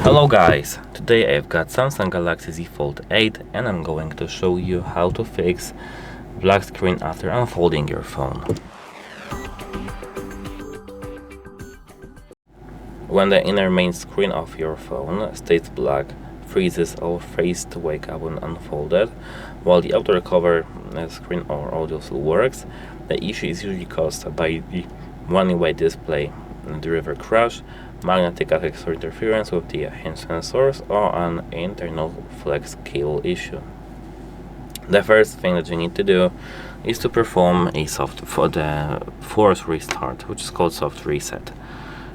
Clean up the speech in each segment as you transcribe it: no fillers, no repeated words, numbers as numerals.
Hello guys, today I've got Samsung Galaxy Z Fold 8 and I'm going to show you how to fix black screen after unfolding your phone. When the inner main screen of your phone stays black, freezes or fails to wake up when unfolded, while the outer cover screen or audio still works, the issue is usually caused by the one-way display, the river crash, magnetic effects or interference with the hinge sensors, or an internal flex cable issue. The first thing that you need to do is to perform a force restart, which is called soft reset.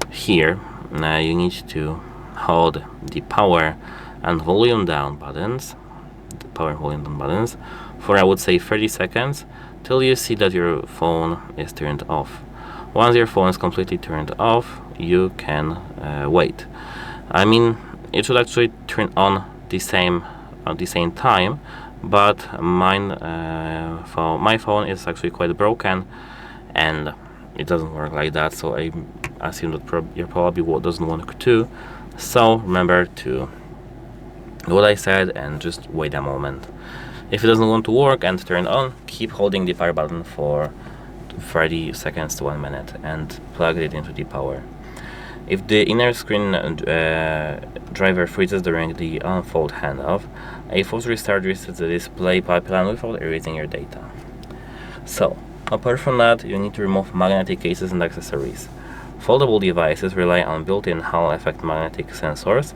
Here you need to hold the power and volume down buttons, for I would say 30 seconds till you see that your phone is turned off. Once your phone is completely turned off, you can wait. I mean, it should actually turn on the same at the same time, but my phone is actually quite broken and it doesn't work like that, so I assume that you probably doesn't want to. So remember to do what I said and just wait a moment. If it doesn't want to work and turn on, keep holding the power button for 30 seconds to 1 minute and plug it into the power. If the inner screen driver freezes during the unfold handoff, a force restart resets the display pipeline without erasing your data. So, apart from that, you need to remove magnetic cases and accessories. Foldable devices rely on built-in Hall effect magnetic sensors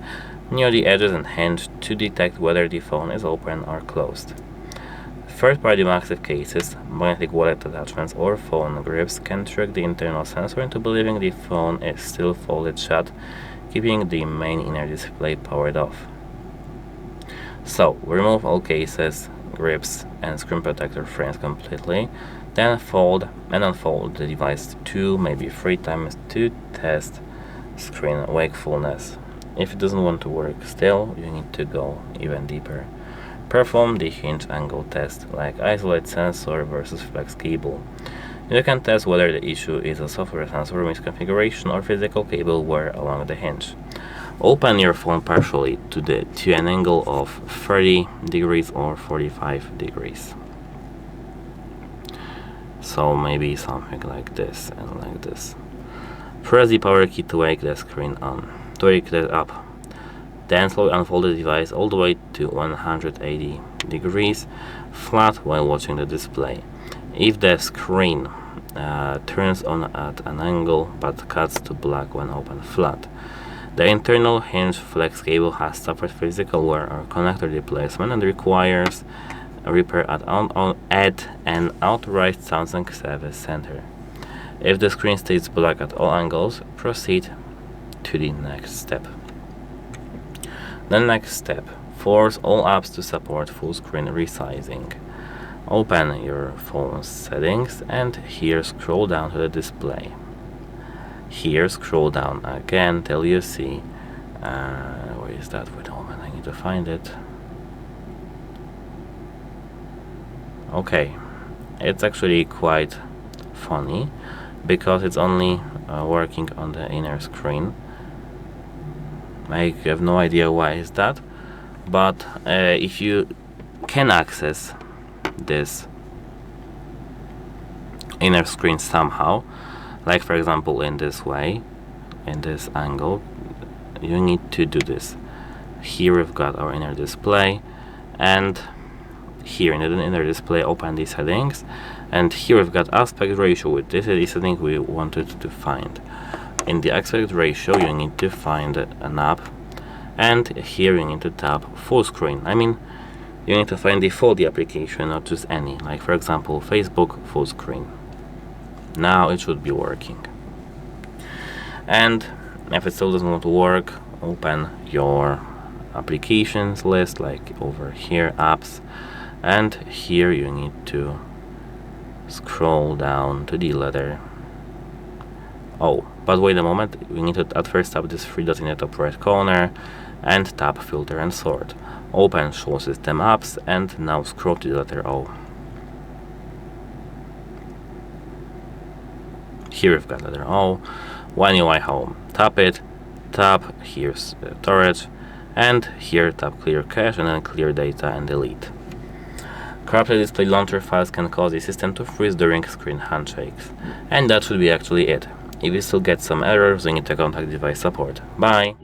near the edges and hinge to detect whether the phone is open or closed. Third-party magnetic cases, magnetic wallet attachments, or phone grips can trick the internal sensor into believing the phone is still folded shut, keeping the main inner display powered off. So, remove all cases, grips, and screen protector frames completely, then fold and unfold the device 2, maybe 3 times to test screen wakefulness. If it doesn't want to work still, you need to go even deeper. Perform the hinge angle test, like isolate sensor versus flex cable. You can test whether the issue is a software sensor misconfiguration or physical cable wear along the hinge. Open your phone partially to an angle of 30 degrees or 45 degrees. So maybe something like this and like this. Press the power key to wake the screen up. Then slowly unfold the device all the way to 180 degrees flat while watching the display. If the screen turns on at an angle but cuts to black when open flat, the internal hinge flex cable has suffered physical wear or connector replacement and requires a repair at an authorized Samsung service center. If the screen stays black at all angles, proceed to the next step. The next step, force all apps to support full screen resizing. Open your phone's settings and here scroll down to the display. Here scroll down again till you see, where is that? Wait a moment, I need to find it. Okay, it's actually quite funny because it's only working on the inner screen. I have no idea why is that, but if you can access this inner screen somehow, like for example in this way, in this angle, you need to do this. Here we've got our inner display, and here in the inner display open these settings, and here we've got aspect ratio, with this is the setting we wanted to find. In the aspect ratio you need to find an app, and here you need to tap full screen. I mean, you need to find the full application, not just any, like for example Facebook full screen. Now it should be working. And if it still doesn't want to work, open your applications list, like over here, apps, and here you need to scroll down to the letter O. But wait a moment, we need to at first tap this 3 dots in the top right corner and tap filter and sort. Open show system apps and now scroll to the letter O. Here we've got letter O, One UI Home. Tap it, tap here's storage, and here tap clear cache and then clear data and delete. Corrupted display launcher files can cause the system to freeze during screen handshakes. And that should be actually it. If you still get some errors, you need to contact device support. Bye!